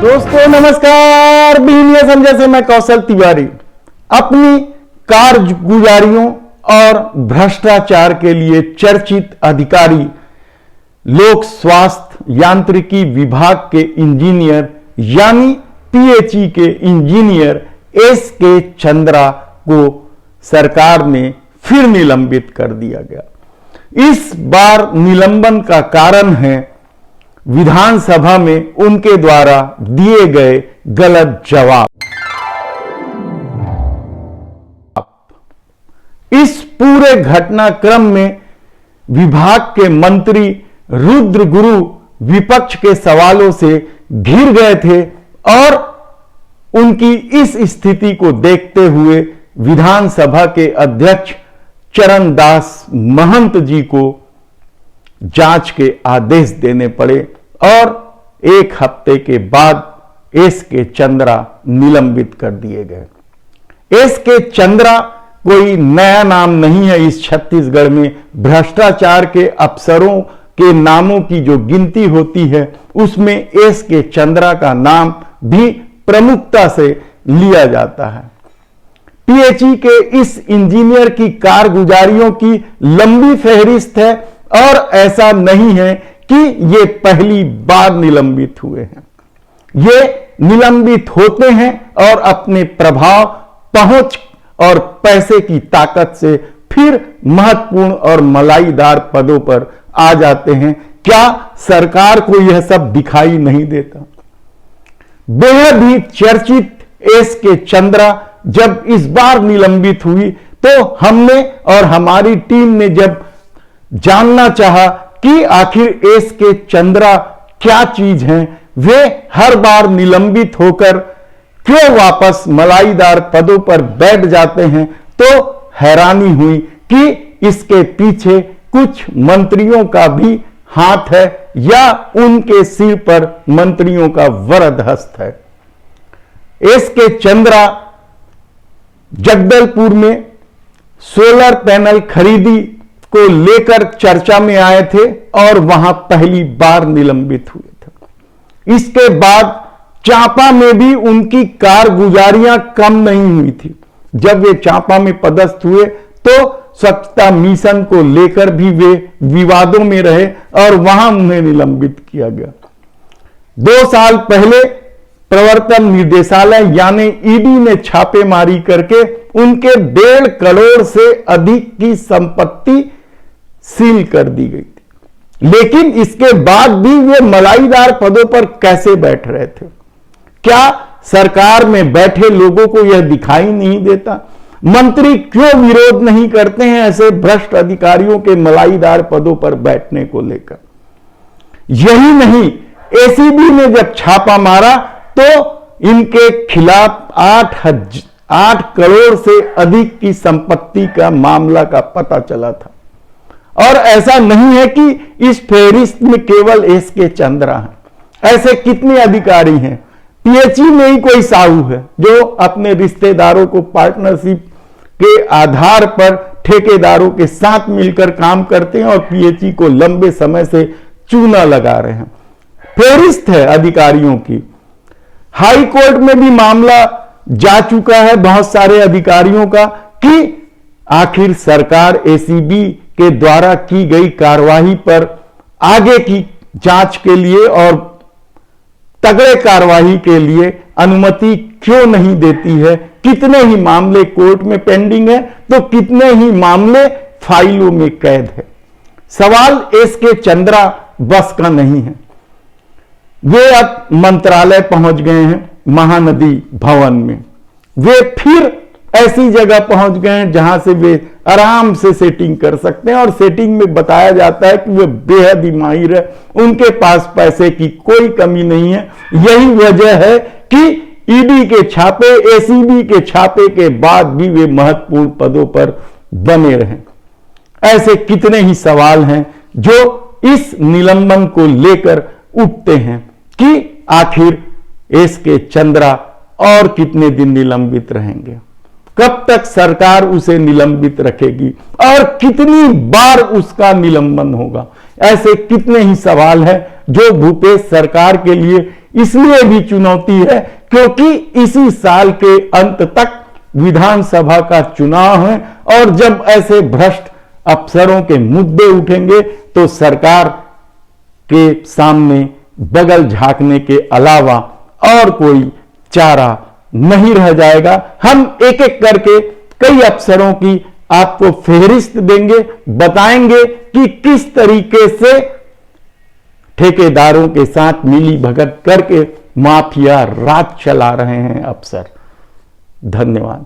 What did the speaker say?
दोस्तों नमस्कार, बीनिया संजय से मैं कौशल तिवारी। अपनी कारगुजारियों और भ्रष्टाचार के लिए चर्चित अधिकारी लोक स्वास्थ्य यांत्रिकी विभाग के इंजीनियर यानी पीएचई के इंजीनियर एस.के. चंद्रा को सरकार ने फिर निलंबित कर दिया गया। इस बार निलंबन का कारण है विधानसभा में उनके द्वारा दिए गए गलत जवाब। इस पूरे घटनाक्रम में विभाग के मंत्री रुद्र गुरु विपक्ष के सवालों से घिर गए थे और उनकी इस स्थिति को देखते हुए विधानसभा के अध्यक्ष चरणदास महंत जी को जांच के आदेश देने पड़े और एक हफ्ते के बाद एस.के. चंद्रा निलंबित कर दिए गए। एस.के. चंद्रा कोई नया नाम नहीं है। इस छत्तीसगढ़ में भ्रष्टाचार के अफसरों के नामों की जो गिनती होती है उसमें एस.के. चंद्रा का नाम भी प्रमुखता से लिया जाता है। पीएचई के इस इंजीनियर की कारगुजारियों की लंबी फहरिस्त है और ऐसा नहीं है कि ये पहली बार निलंबित हुए हैं। ये निलंबित होते हैं और अपने प्रभाव, पहुंच और पैसे की ताकत से फिर महत्वपूर्ण और मलाईदार पदों पर आ जाते हैं। क्या सरकार को यह सब दिखाई नहीं देता? बेहद ही चर्चित एस.के. चंद्रा जब इस बार निलंबित हुई तो हमने और हमारी टीम ने जब जानना चाहा कि आखिर एस.के. चंद्रा क्या चीज हैं, वे हर बार निलंबित होकर क्यों वापस मलाईदार पदों पर बैठ जाते हैं, तो हैरानी हुई कि इसके पीछे कुछ मंत्रियों का भी हाथ है या उनके सिर पर मंत्रियों का वरद हस्त है। एस.के. चंद्रा जगदलपुर में सोलर पैनल खरीदी को लेकर चर्चा में आए थे और वहां पहली बार निलंबित हुए थे। इसके बाद चांपा में भी उनकी कारगुजारियां कम नहीं हुई थी। जब वे चांपा में पदस्थ हुए तो स्वच्छता मिशन को लेकर भी वे विवादों में रहे और वहां उन्हें निलंबित किया गया। 2 साल पहले प्रवर्तन निदेशालय यानी ईडी ने छापेमारी करके उनके 1.5 करोड़ से अधिक की संपत्ति सील कर दी गई थी। लेकिन इसके बाद भी वे मलाईदार पदों पर कैसे बैठ रहे थे? क्या सरकार में बैठे लोगों को यह दिखाई नहीं देता? मंत्री क्यों विरोध नहीं करते हैं ऐसे भ्रष्ट अधिकारियों के मलाईदार पदों पर बैठने को लेकर? यही नहीं, एसीबी ने जब छापा मारा तो इनके खिलाफ 8 करोड़ से अधिक की संपत्ति का मामला का पता चला था। और ऐसा नहीं है कि इस फेहरिस्त में केवल एस.के. चंद्रा हैं। ऐसे कितने अधिकारी हैं? पीएचई में ही कोई साहू है जो अपने रिश्तेदारों को पार्टनरशिप के आधार पर ठेकेदारों के साथ मिलकर काम करते हैं और पीएचई को लंबे समय से चूना लगा रहे हैं। फेहरिस्त है अधिकारियों की। हाई कोर्ट में भी मामला जा चुका है बहुत सारे अधिकारियों का कि आखिर सरकार एसीबी के द्वारा की गई कार्रवाई पर आगे की जांच के लिए और तगड़े कार्रवाई के लिए अनुमति क्यों नहीं देती है। कितने ही मामले कोर्ट में पेंडिंग है तो कितने ही मामले फाइलों में कैद है। सवाल एस.के. चंद्रा बस का नहीं है। वे अब मंत्रालय पहुंच गए हैं, महानदी भवन में। वे फिर ऐसी जगह पहुंच गए हैं जहां से वे आराम से सेटिंग कर सकते हैं और सेटिंग में बताया जाता है कि वे बेहद ही माहिर है, उनके पास पैसे की कोई कमी नहीं है। यही वजह है कि ईडी के छापे, एसीबी के छापे के बाद भी वे महत्वपूर्ण पदों पर बने रहे। ऐसे कितने ही सवाल हैं जो इस निलंबन को लेकर उठते हैं कि आखिर एस.के. चंद्रा और कितने दिन निलंबित रहेंगे, कब तक सरकार उसे निलंबित रखेगी और कितनी बार उसका निलंबन होगा। ऐसे कितने ही सवाल हैं जो भूपेश सरकार के लिए इसलिए भी चुनौती है क्योंकि इसी साल के अंत तक विधानसभा का चुनाव है और जब ऐसे भ्रष्ट अफसरों के मुद्दे उठेंगे तो सरकार के सामने बगल झांकने के अलावा और कोई चारा नहीं रह जाएगा। हम एक एक करके कई अफसरों की आपको फेहरिस्त देंगे, बताएंगे कि किस तरीके से ठेकेदारों के साथ मिली भगत करके माफिया राज चला रहे हैं अफसर। धन्यवाद।